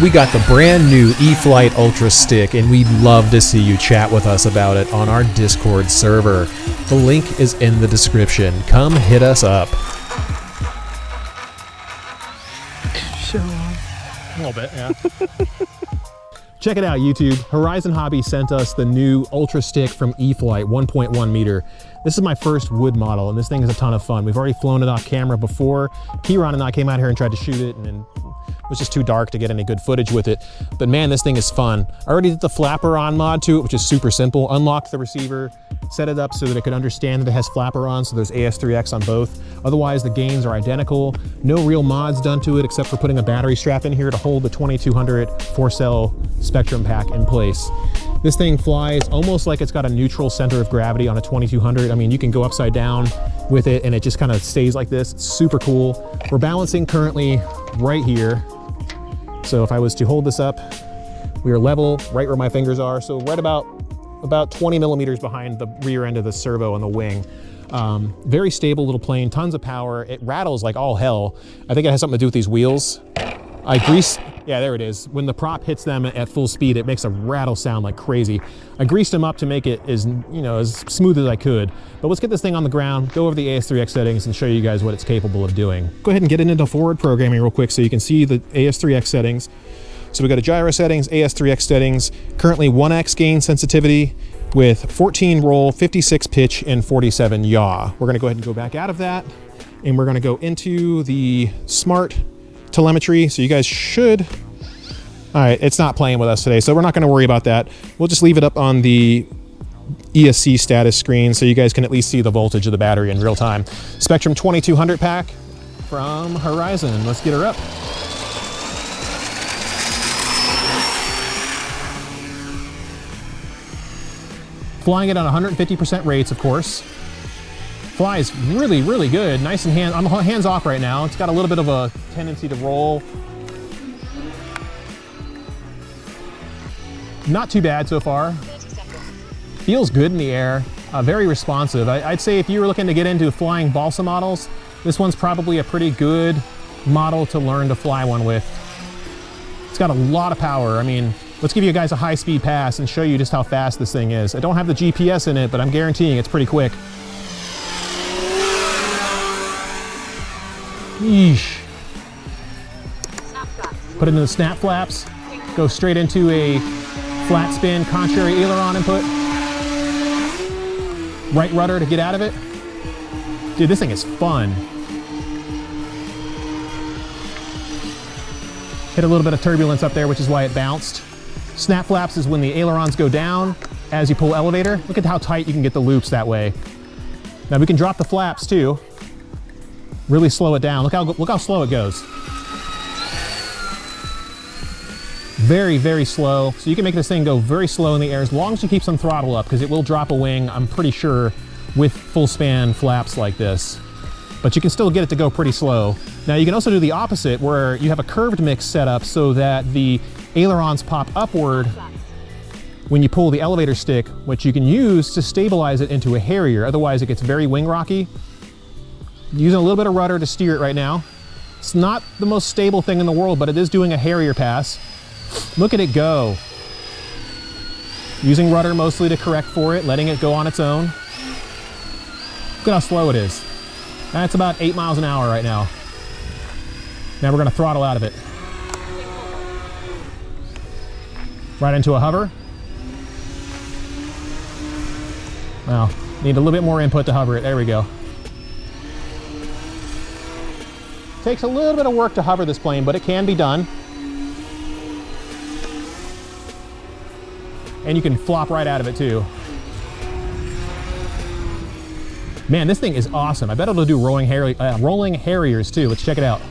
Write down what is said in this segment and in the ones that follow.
We got the brand new E-flite Ultra Stick, and we'd love to see you chat with us about it on our Discord server. The link is in the description. Come hit us up. Show off. A little bit, yeah. Check it out, YouTube. Horizon Hobby sent us the new Ultra Stick from E-flite, 1.1 meter. This is my first wood model, and this thing is a ton of fun. We've already flown it off camera before. Kieran and I came out here and tried to shoot it, and it was just too dark to get any good footage with it. But man, this thing is fun. I already did the flapper on mod to it, which is super simple. Unlocked the receiver, set it up so that it could understand that it has flapper on, so there's AS3X on both. Otherwise, the gains are identical. No real mods done to it except for putting a battery strap in here to hold the 2200 4-cell Spectrum pack in place. This thing flies almost like it's got a neutral center of gravity on a 2200. I mean, you can go upside down with it and it just kind of stays like this. It's super cool. We're balancing currently right here. So if I was to hold this up, we are level right where my fingers are. So right about 20 millimeters behind the rear end of the servo on the wing. Very stable little plane, tons of power. It rattles like all hell. I think it has something to do with these wheels. Yeah, there it is. When the prop hits them at full speed, it makes a rattle sound like crazy. I greased them up to make it as smooth as I could. But let's get this thing on the ground, go over the AS3X settings and show you guys what it's capable of doing. Go ahead and get into forward programming real quick so you can see the AS3X settings. So we got a gyro settings, AS3X settings, currently 1x gain sensitivity with 14 roll, 56 pitch, and 47 yaw. We're gonna go ahead and go back out of that, and we're gonna go into the smart telemetry. So you guys should, all right, it's not playing with us today, so we're not gonna worry about that. We'll just leave it up on the ESC status screen so you guys can at least see the voltage of the battery in real time. Spectrum 2200 pack from Horizon. Let's get her up. Flying it on 150% rates, of course. Flies really, really good. Nice and I'm hands off right now. It's got a little bit of a tendency to roll. Not too bad so far. Feels good in the air. Very responsive. I'd say if you were looking to get into flying balsa models, this one's probably a pretty good model to learn to fly one with. It's got a lot of power. I mean, let's give you guys a high-speed pass and show you just how fast this thing is. I don't have the GPS in it, but I'm guaranteeing it's pretty quick. Yeesh. Put it in the snap flaps. Go straight into a flat spin contrary aileron input. Right rudder to get out of it. Dude, this thing is fun. Hit a little bit of turbulence up there, which is why it bounced. Snap flaps is when the ailerons go down as you pull elevator. Look at how tight you can get the loops that way. Now we can drop the flaps too. Really slow it down. Look how slow it goes. Very, very slow. So you can make this thing go very slow in the air as long as you keep some throttle up, because it will drop a wing, I'm pretty sure, with full span flaps like this. But you can still get it to go pretty slow. Now you can also do the opposite, where you have a curved mix set up so that the ailerons pop upward when you pull the elevator stick, which you can use to stabilize it into a Harrier. Otherwise it gets very wing rocky. Using a little bit of rudder to steer it right now. It's not the most stable thing in the world, but it is doing a Harrier pass. Look at it go. Using rudder mostly to correct for it, letting it go on its own. Look at how slow it is. That's about 8 miles an hour right now. Now we're gonna throttle out of it. Right into a hover. Wow, need a little bit more input to hover it. There we go. Takes a little bit of work to hover this plane, but it can be done. And you can flop right out of it too. Man, this thing is awesome. I bet it'll do rolling Harriers too. Let's check it out.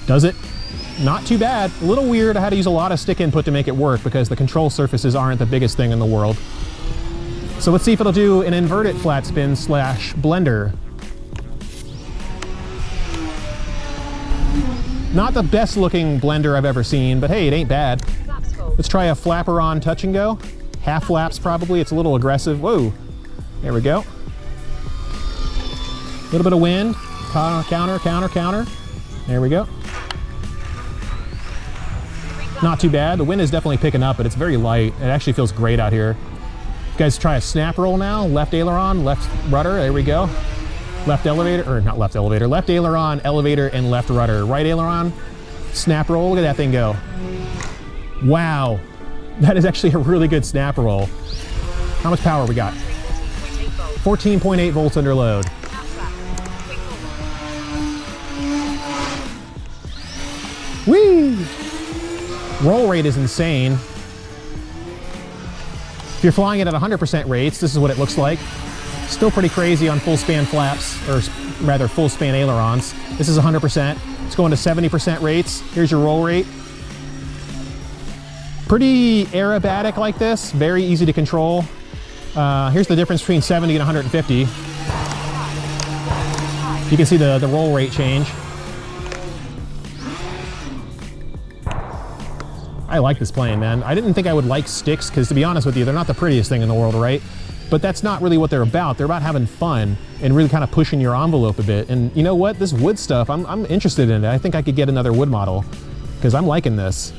Does it? Not too bad. A little weird. I had to use a lot of stick input to make it work because the control surfaces aren't the biggest thing in the world. So let's see if it'll do an inverted flat spin slash blender. Not the best looking blender I've ever seen, but hey, it ain't bad. Let's try a flapper on touch and go. Half flaps probably, it's a little aggressive. Whoa, there we go. A little bit of wind, counter, counter, counter. There we go. Not too bad. The wind is definitely picking up, but it's very light. It actually feels great out here. You guys try a snap roll now. Left aileron, left rudder. There we go. Left elevator, or not left elevator. Left aileron, elevator, and left rudder. Right aileron, snap roll. Look at that thing go. Wow. That is actually a really good snap roll. How much power we got? 14.8 volts under load. Whee! Roll rate is insane. If you're flying it at 100% rates, this is what it looks like. Still pretty crazy on full span flaps, or rather full span ailerons. This is 100%. It's going to 70% rates. Here's your roll rate. Pretty aerobatic like this, very easy to control. Here's the difference between 70 and 150. You can see the roll rate change. I like this plane, man. I didn't think I would like sticks, because to be honest with you, they're not the prettiest thing in the world, right? But that's not really what they're about. They're about having fun and really kind of pushing your envelope a bit. And you know what? This wood stuff, I'm interested in it. I think I could get another wood model, because I'm liking this.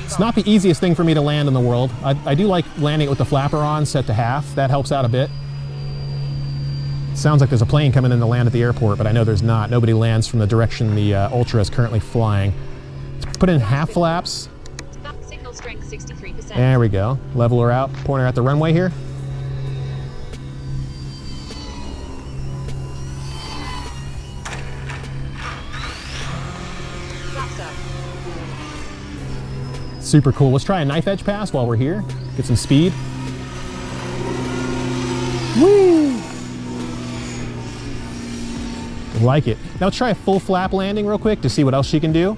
It's not the easiest thing for me to land in the world. I do like landing it with the flapper on, set to half. That helps out a bit. Sounds like there's a plane coming in to land at the airport, but I know there's not. Nobody lands from the direction the Ultra is currently flying. Let's put in half flaps. Signal strength 63%. There we go. Level her out, point her at the runway here. Super cool. Let's try a knife edge pass while we're here. Get some speed. Woo! Like it. Now let's try a full flap landing real quick to see what else she can do.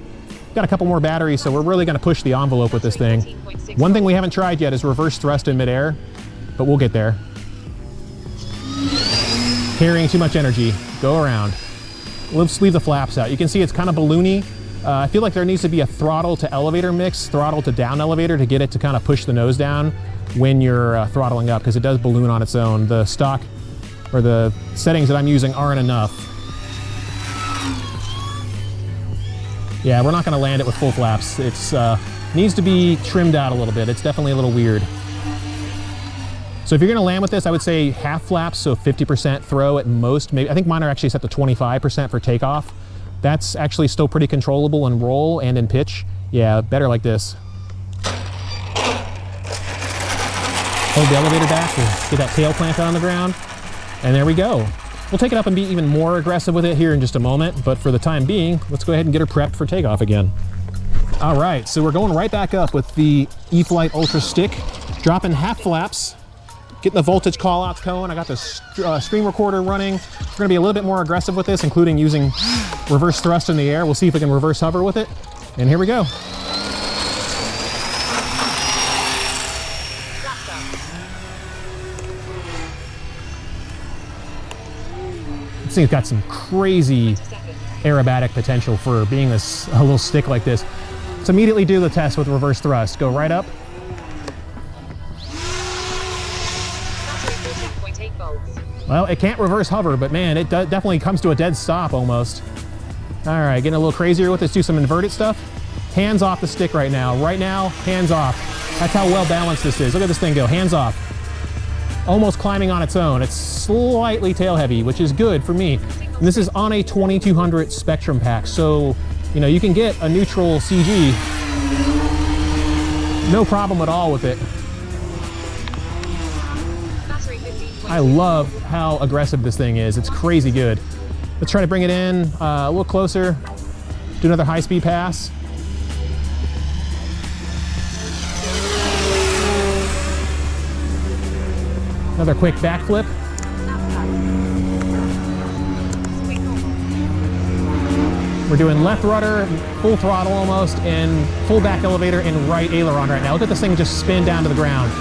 Got a couple more batteries, so we're really going to push the envelope with this thing. One thing we haven't tried yet is reverse thrust in midair, but we'll get there. Carrying too much energy. Go around. Let's leave the flaps out. You can see it's kind of balloony. I feel like there needs to be a throttle to elevator mix, throttle to down elevator to get it to kind of push the nose down when you're throttling up, because it does balloon on its own. The stock or the settings that I'm using aren't enough. Yeah, we're not going to land it with full flaps. It's needs to be trimmed out a little bit. It's definitely a little weird. So if you're going to land with this, I would say half flaps, so 50% throw at most. Maybe I think mine are actually set to 25% for takeoff. That's actually still pretty controllable in roll and in pitch. Yeah, better like this. Hold the elevator back to get that tail plant on the ground. And there we go. We'll take it up and be even more aggressive with it here in just a moment, but for the time being, let's go ahead and get her prepped for takeoff again. All right, so we're going right back up with the E-flite Ultra Stick, dropping half flaps, getting the voltage call outs going. I got the screen recorder running. We're gonna be a little bit more aggressive with this, including using reverse thrust in the air. We'll see if we can reverse hover with it. And here we go. This thing's got some crazy aerobatic potential for being a little stick like this. Let's immediately do the test with reverse thrust. Go right up. Well, it can't reverse hover, but man, it definitely comes to a dead stop almost. All right, getting a little crazier with this, do some inverted stuff. Hands off the stick right now. Right now, hands off. That's how well balanced this is. Look at this thing go, hands off. Almost climbing on its own. It's slightly tail heavy, which is good for me. And this is on a 2200 Spectrum pack, so you know you can get a neutral CG, no problem at all with it. I love how aggressive this thing is. It's crazy good. Let's try to bring it in a little closer. Do another high-speed pass. Another quick backflip. We're doing left rudder, full throttle almost, and full back elevator and right aileron right now. Look at this thing just spin down to the ground.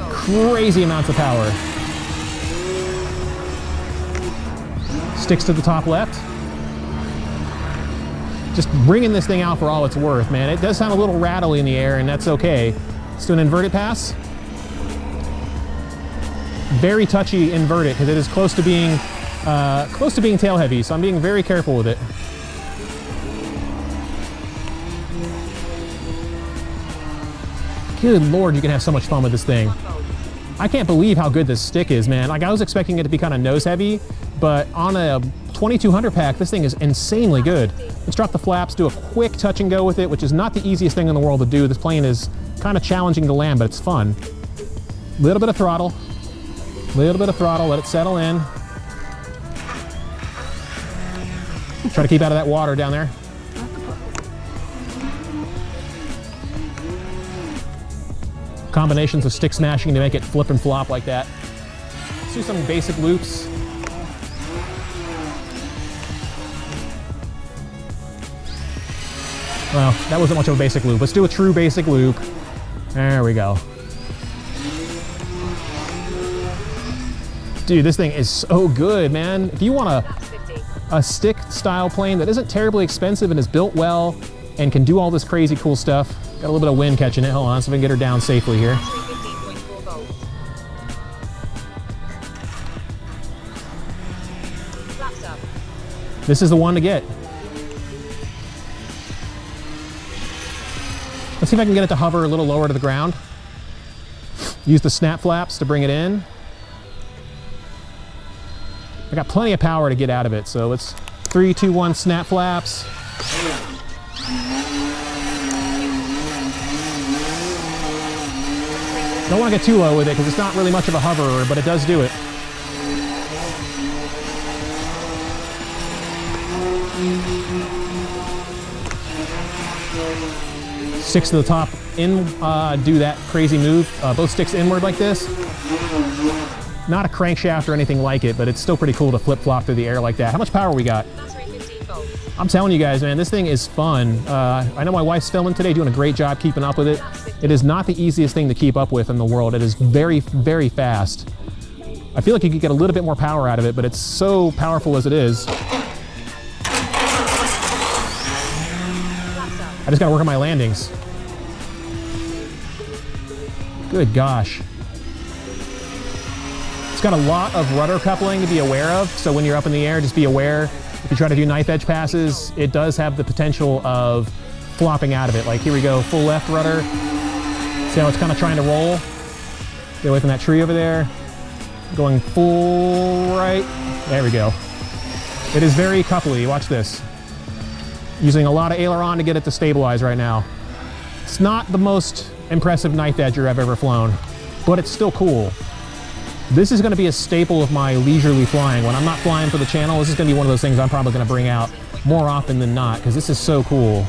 Crazy amounts of power. Sticks to the top left. Just bringing this thing out for all it's worth, man. It does sound a little rattly in the air, and that's okay. Let's do an inverted pass. very touchy invert it because it is close to being tail heavy, so I'm being very careful with it. Good Lord, you can have so much fun with this thing. I can't believe how good this stick is, man. Like, I was expecting it to be kind of nose heavy, but on a 2200 pack, this thing is insanely good. Let's drop the flaps, do a quick touch and go with it, which is not the easiest thing in the world to do. This plane is kind of challenging to land, but it's fun. Little bit of throttle, let it settle in. Try to keep out of that water down there. Combinations of stick smashing to make it flip and flop like that. Let's do some basic loops. Well, that wasn't much of a basic loop. Let's do a true basic loop. There we go. Dude, this thing is so good, man. If you want a stick style plane that isn't terribly expensive and is built well and can do all this crazy cool stuff. Got a little bit of wind catching it. Hold on, so we can get her down safely here. This is the one to get. Let's see if I can get it to hover a little lower to the ground. Use the snap flaps to bring it in. I got plenty of power to get out of it, so let's 3, 2, 1 snap flaps. Don't want to get too low with it because it's not really much of a hoverer, but it does do it. Sticks to the top in, do that crazy move. Both sticks inward like this. Not a crankshaft or anything like it, but it's still pretty cool to flip-flop through the air like that. How much power we got? I'm telling you guys, man, this thing is fun. I know my wife's filming today, doing a great job keeping up with it. It is not the easiest thing to keep up with in the world. It is very, very fast. I feel like you could get a little bit more power out of it, but it's so powerful as it is. I just gotta work on my landings. Good gosh. It's got a lot of rudder coupling to be aware of, so when you're up in the air, just be aware. If you try to do knife edge passes, it does have the potential of flopping out of it. Like, here we go, full left rudder. See how it's kind of trying to roll? Get away from that tree over there. Going full right. There we go. It is very coupley. Watch this. Using a lot of aileron to get it to stabilize right now. It's not the most impressive knife edger I've ever flown, but it's still cool. This is going to be a staple of my leisurely flying. When I'm not flying for the channel, this is going to be one of those things I'm probably going to bring out more often than not, because this is so cool.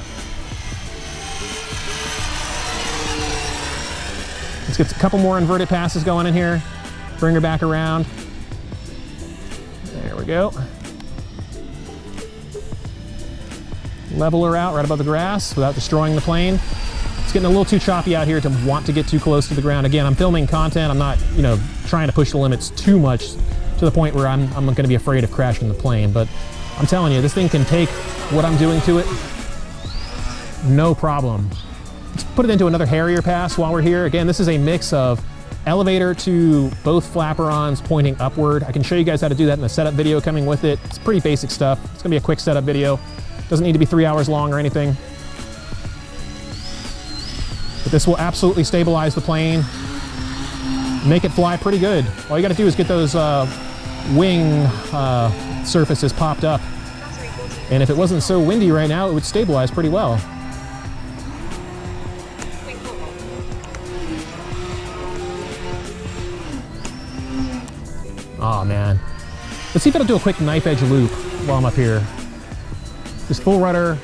Let's get a couple more inverted passes going in here. Bring her back around. There we go. Level her out right above the grass without destroying the plane. It's getting a little too choppy out here to want to get too close to the ground. Again, I'm filming content. I'm not, trying to push the limits too much to the point where I'm going to be afraid of crashing the plane. But I'm telling you, this thing can take what I'm doing to it, no problem. Let's put it into another Harrier Pass while we're here. Again, this is a mix of elevator to both flaperons pointing upward. I can show you guys how to do that in the setup video coming with it. It's pretty basic stuff. It's gonna be a quick setup video. Doesn't need to be 3 hours long or anything. But this will absolutely stabilize the plane, make it fly pretty good. All you gotta do is get those wing surfaces popped up. And if it wasn't so windy right now, it would stabilize pretty well. Oh man. Let's see if it'll do a quick knife edge loop while I'm up here. Just full rudder.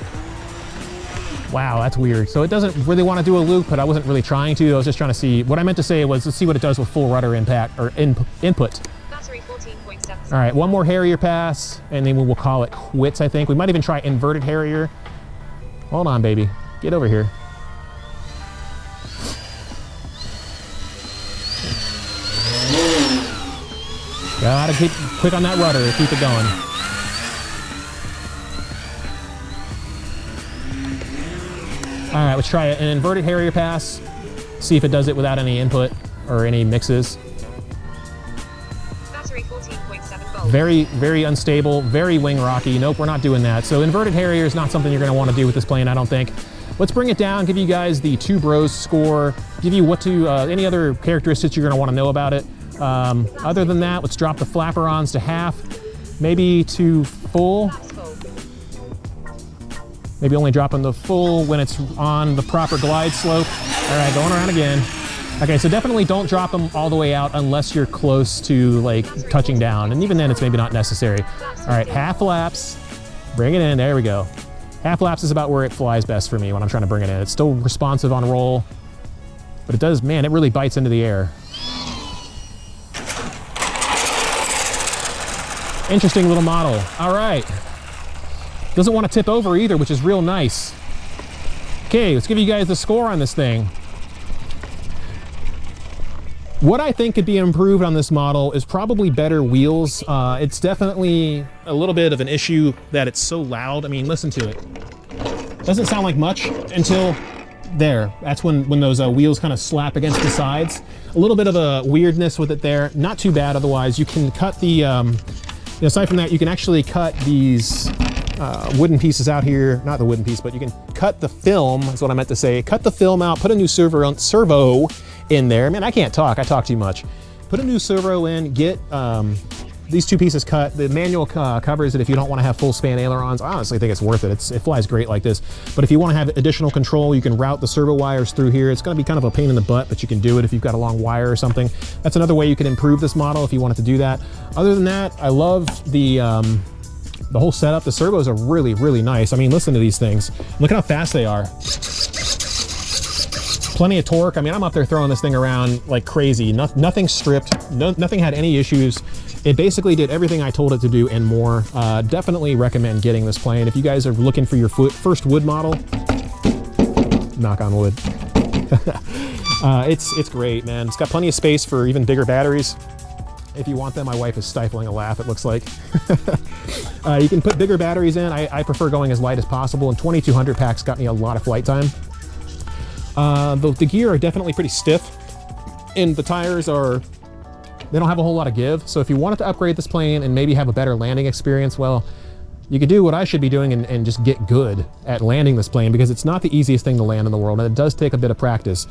Wow, that's weird. So it doesn't really want to do a loop, but I wasn't really trying to. I was just trying to see. What I meant to say was, let's see what it does with full rudder impact or input. Battery 14.7. All right, one more Harrier Pass, and then we'll call it quits, I think. We might even try inverted Harrier. Hold on, baby. Get over here. Gotta keep quick on that rudder, keep it going. All right, let's try an inverted Harrier Pass. See if it does it without any input or any mixes. Very, very unstable, very wing rocky. Nope, we're not doing that. So inverted Harrier is not something you're gonna wanna do with this plane, I don't think. Let's bring it down, give you guys the TwoBros Score, give you any other characteristics you're gonna wanna know about it. Other than that, let's drop the flaperons to half, maybe to full. Maybe only dropping the full when it's on the proper glide slope. All right, going around again. Okay, so definitely don't drop them all the way out unless you're close to like touching down. And even then it's maybe not necessary. All right, half flaps, bring it in, there we go. Half flaps is about where it flies best for me when I'm trying to bring it in. It's still responsive on roll, but it does, man, it really bites into the air. Interesting little model. All right. Doesn't want to tip over either, which is real nice. Okay, let's give you guys the score on this thing. What I think could be improved on this model is probably better wheels. It's definitely a little bit of an issue that it's so loud. I mean, listen to it. Doesn't sound like much until there. That's when those wheels kind of slap against the sides. A little bit of a weirdness with it there. Not too bad otherwise. You can cut the, aside from that, you can actually cut these wooden pieces out here. Not the wooden piece, but you can cut the film, is what I meant to say. Cut the film out, put a new servo in there. Man, I can't talk, I talk too much. Put a new servo in, get these two pieces cut. The manual covers it if you don't want to have full span ailerons. I honestly think it's worth it. It flies great like this. But if you want to have additional control, you can route the servo wires through here. It's going to be kind of a pain in the butt, but you can do it if you've got a long wire or something. That's another way you can improve this model if you wanted to do that. Other than that, I love the whole setup. The servos are really, really nice. I mean, listen to these things. Look at how fast they are. Plenty of torque. I mean, I'm up there throwing this thing around like crazy. Nothing stripped. Nothing had any issues. It basically did everything I told it to do and more. Definitely recommend getting this plane. If you guys are looking for your first wood model, knock on wood. It's great, man. It's got plenty of space for even bigger batteries. If you want them, my wife is stifling a laugh, it looks like. You can put bigger batteries in. I prefer going as light as possible, and 2200 packs got me a lot of flight time. The gear are definitely pretty stiff, and the tires they don't have a whole lot of give. So if you wanted to upgrade this plane and maybe have a better landing experience, well, you could do what I should be doing and just get good at landing this plane, because it's not the easiest thing to land in the world, and it does take a bit of practice.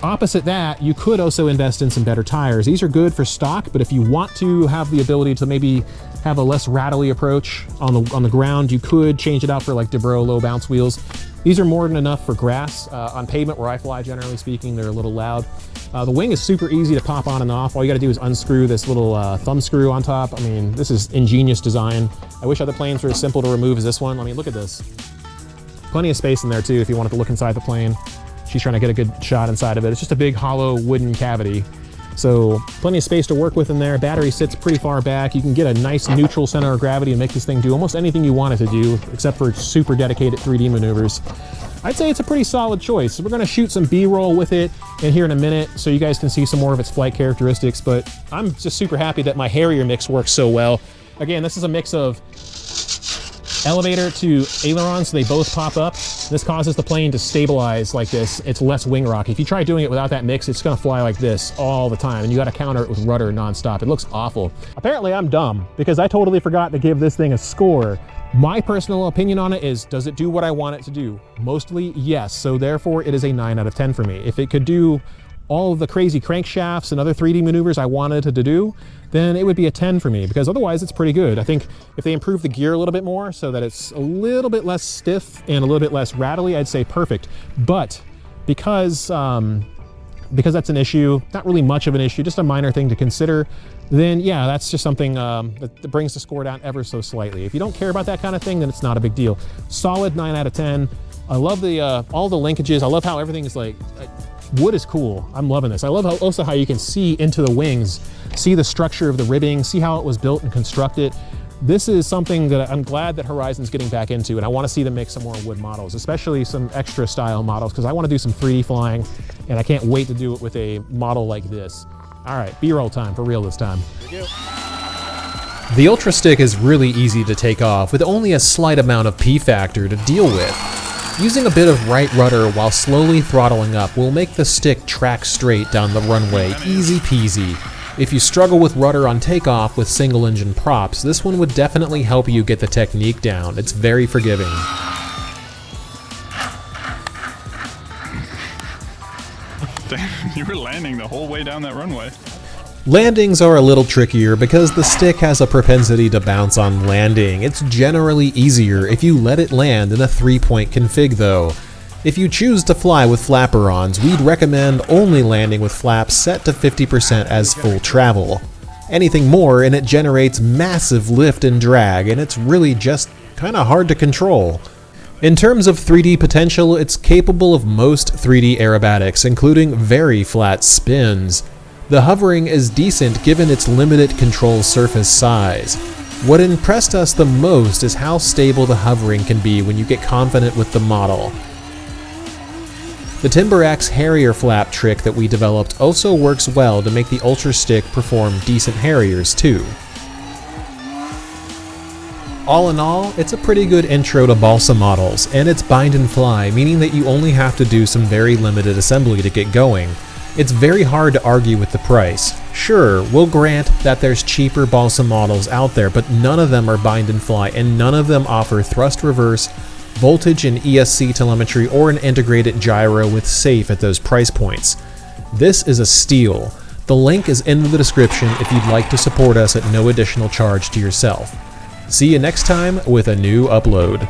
Opposite that, you could also invest in some better tires. These are good for stock, but if you want to have the ability to maybe have a less rattly approach on the ground, you could change it out for like TwoBros low bounce wheels. These are more than enough for grass. On pavement where I fly, generally speaking, they're a little loud. The wing is super easy to pop on and off. All you gotta do is unscrew this little thumb screw on top. I mean, this is ingenious design. I wish other planes were as simple to remove as this one. I mean, look at this. Plenty of space in there too if you wanted to look inside the plane. She's trying to get a good shot inside of it. It's just a big hollow wooden cavity. So plenty of space to work with in there. Battery sits pretty far back. You can get a nice neutral center of gravity and make this thing do almost anything you want it to do, except for super dedicated 3D maneuvers. I'd say it's a pretty solid choice. We're gonna shoot some B-roll with it in here in a minute so you guys can see some more of its flight characteristics, but I'm just super happy that my Harrier mix works so well. Again, this is a mix of elevator to aileron, so they both pop up. This causes the plane to stabilize like this. It's less wing rocky. If you try doing it without that mix, it's gonna fly like this all the time, and you gotta counter it with rudder nonstop. It looks awful. Apparently I'm dumb, because I totally forgot to give this thing a score. My personal opinion on it is, does it do what I want it to do? Mostly yes, so therefore it is a 9 out of 10 for me. If it could do all of the crazy crankshafts and other 3D maneuvers I wanted it to do, then it would be a 10 for me, because otherwise it's pretty good. I think if they improve the gear a little bit more so that it's a little bit less stiff and a little bit less rattly, I'd say perfect. But because that's an issue, not really much of an issue, just a minor thing to consider, then yeah, that's just something that brings the score down ever so slightly. If you don't care about that kind of thing, then it's not a big deal. Solid 9 out of 10. I love the all the linkages. I love how everything is like, wood is cool. I'm loving this. I love also how you can see into the wings, see the structure of the ribbing, see how it was built and constructed. This is something that I'm glad that Horizon's getting back into, and I want to see them make some more wood models, especially some extra style models, because I want to do some 3D flying, and I can't wait to do it with a model like this. All right, B-roll time for real this time. The Ultra Stick is really easy to take off with only a slight amount of P factor to deal with. Using a bit of right rudder while slowly throttling up will make the stick track straight down the runway, easy peasy. If you struggle with rudder on takeoff with single engine props, this one would definitely help you get the technique down. It's very forgiving. Damn, you were landing the whole way down that runway. Landings are a little trickier because the stick has a propensity to bounce on landing. It's generally easier if you let it land in a 3-point config though. If you choose to fly with flapper-ons, we'd recommend only landing with flaps set to 50% as full travel. Anything more and it generates massive lift and drag, and it's really just kinda hard to control. In terms of 3D potential, it's capable of most 3D aerobatics, including very flat spins. The hovering is decent given its limited control surface size. What impressed us the most is how stable the hovering can be when you get confident with the model. The TimberX Harrier flap trick that we developed also works well to make the Ultra Stick perform decent Harriers too. All in all, it's a pretty good intro to balsa models, and it's bind and fly, meaning that you only have to do some very limited assembly to get going. It's very hard to argue with the price. Sure, we'll grant that there's cheaper balsa models out there, but none of them are bind and fly, and none of them offer thrust reverse, voltage and ESC telemetry, or an integrated gyro with safe at those price points. This is a steal. The link is in the description if you'd like to support us at no additional charge to yourself. See you next time with a new upload.